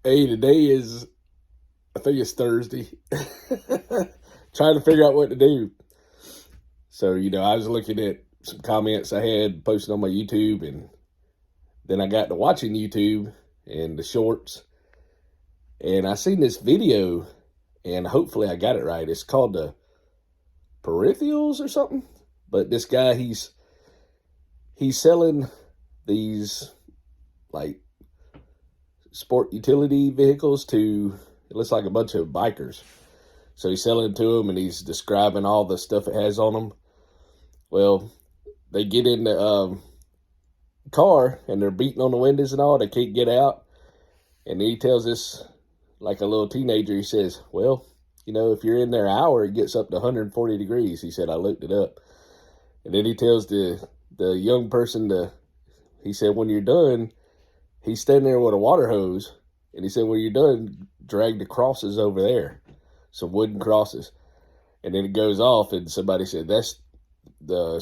Hey, today is, I think it's Thursday. Trying to figure out what to do. So, I was looking at some comments I had posted on my YouTube, and then I got to watching YouTube and the shorts, and I seen this video, and hopefully I got it right. It's called the Peripherals or something. But this guy, he's selling these like sport utility vehicles to, it looks like a bunch of bikers. So he's selling it to them, and he's describing all the stuff it has on them. Well, they get in the car, and they're beating on the windows and all. They can't get out. And then he tells this, like a little teenager, he says, well, if you're in there an hour, it gets up to 140 degrees. He said, I looked it up. And then he tells the young person, he said, when you're done, he's standing there with a water hose. And he said, when you're done, drag the crosses over there, some wooden crosses. And then it goes off, and somebody said, it's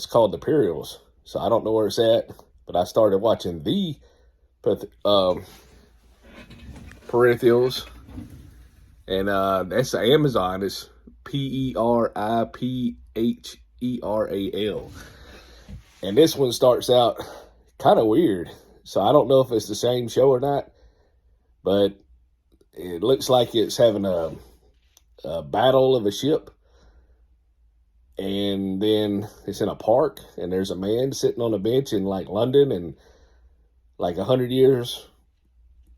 called the Peripherals. So I don't know where it's at, but I started watching the Peripherals, and that's Amazon. It's Peripheral, and this one starts out kind of weird. So I don't know if it's the same show or not, but it looks like it's having a battle of a ship. And then it's in a park, and there's a man sitting on a bench in like London, and like 100 years,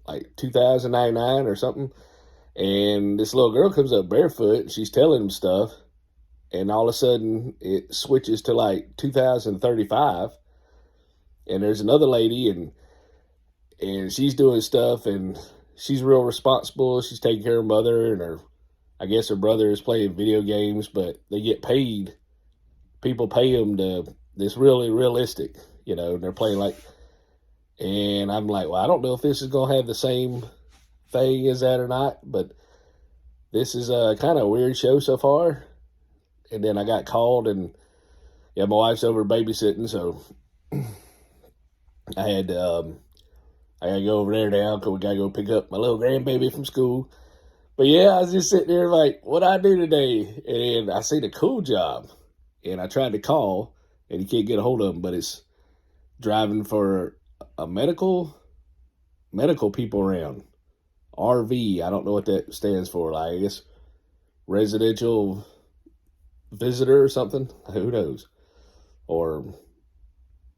like 2099 or something. And this little girl comes up barefoot, and she's telling him stuff. And all of a sudden it switches to like 2035. And there's another lady, and she's doing stuff, and she's real responsible. She's taking care of her mother, and I guess her brother is playing video games, but they get paid. People pay them to this really realistic, and they're playing like, and I'm like, well, I don't know if this is going to have the same thing as that or not, but this is a kind of weird show so far. And then I got called, and my wife's over babysitting, so I had to go over there now because we got to go pick up my little grandbaby from school. But yeah, I was just sitting there like, what I do today? And I seen a cool job, and I tried to call, and you can't get a hold of them, but it's driving for a medical people around. RV, I don't know what that stands for. Like, I guess residential visitor or something. Who knows? Or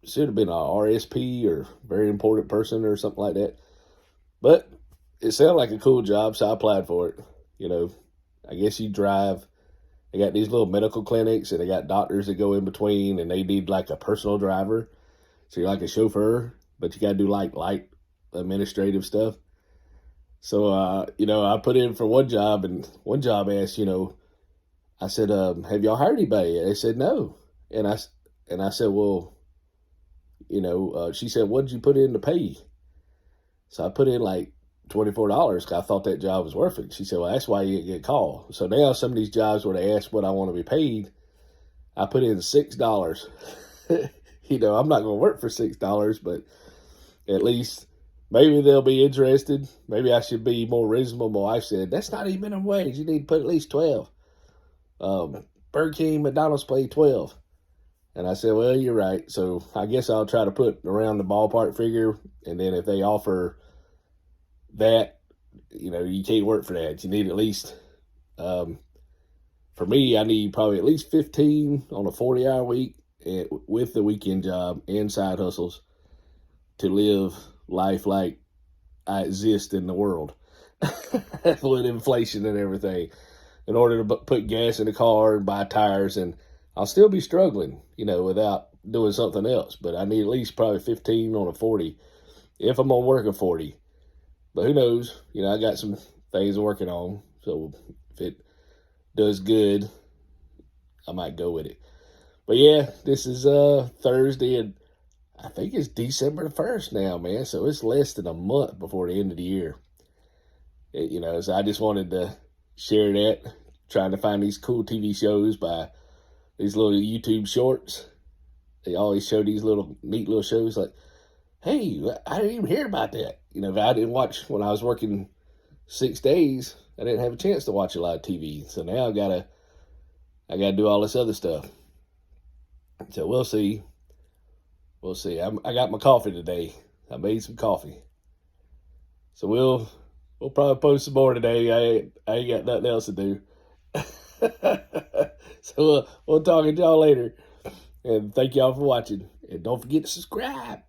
should have been a RSP or very important person or something like that. But it sounded like a cool job, so I applied for it. I guess you drive. They got these little medical clinics, and they got doctors that go in between, and they need like a personal driver. So you're like a chauffeur, but you got to do like light administrative stuff. So, I put in for one job, and one job asked, I said, have y'all hired anybody? And they said, no. And I said, well, she said, what did you put in to pay? So I put in like $24 because I thought that job was worth it. She said, well, that's why you get called. So now some of these jobs where they ask what I want to be paid, I put in $6. I'm not going to work for $6, but at least maybe they'll be interested. Maybe I should be more reasonable. My wife said, that's not even minimum wage. You need to put at least 12. Burger King, McDonald's pay 12. And I said, well, you're right. So I guess I'll try to put around the ballpark figure. And then if they offer that, you can't work for that. You need at least, for me, I need probably at least 15 on a 40-hour week with the weekend job and side hustles to live life like I exist in the world with inflation and everything, in order to put gas in the car and buy tires. And I'll still be struggling, without doing something else. But I need at least probably 15 on a 40 if I'm going to work a 40. But who knows? I got some things I'm working on. So if it does good, I might go with it. But yeah, this is Thursday, and I think it's December the 1st now, man. So it's less than a month before the end of the year. So I just wanted to share that, trying to find these cool TV shows by these little YouTube shorts. They always show these neat little shows like, hey, I didn't even hear about that. I didn't watch when I was working 6 days, I didn't have a chance to watch a lot of TV. So now I gotta do all this other stuff. So we'll see. We'll see. I got my coffee today. I made some coffee. So we'll probably post some more today. I ain't got nothing else to do. So we'll talk to y'all later. And thank y'all for watching. And don't forget to subscribe.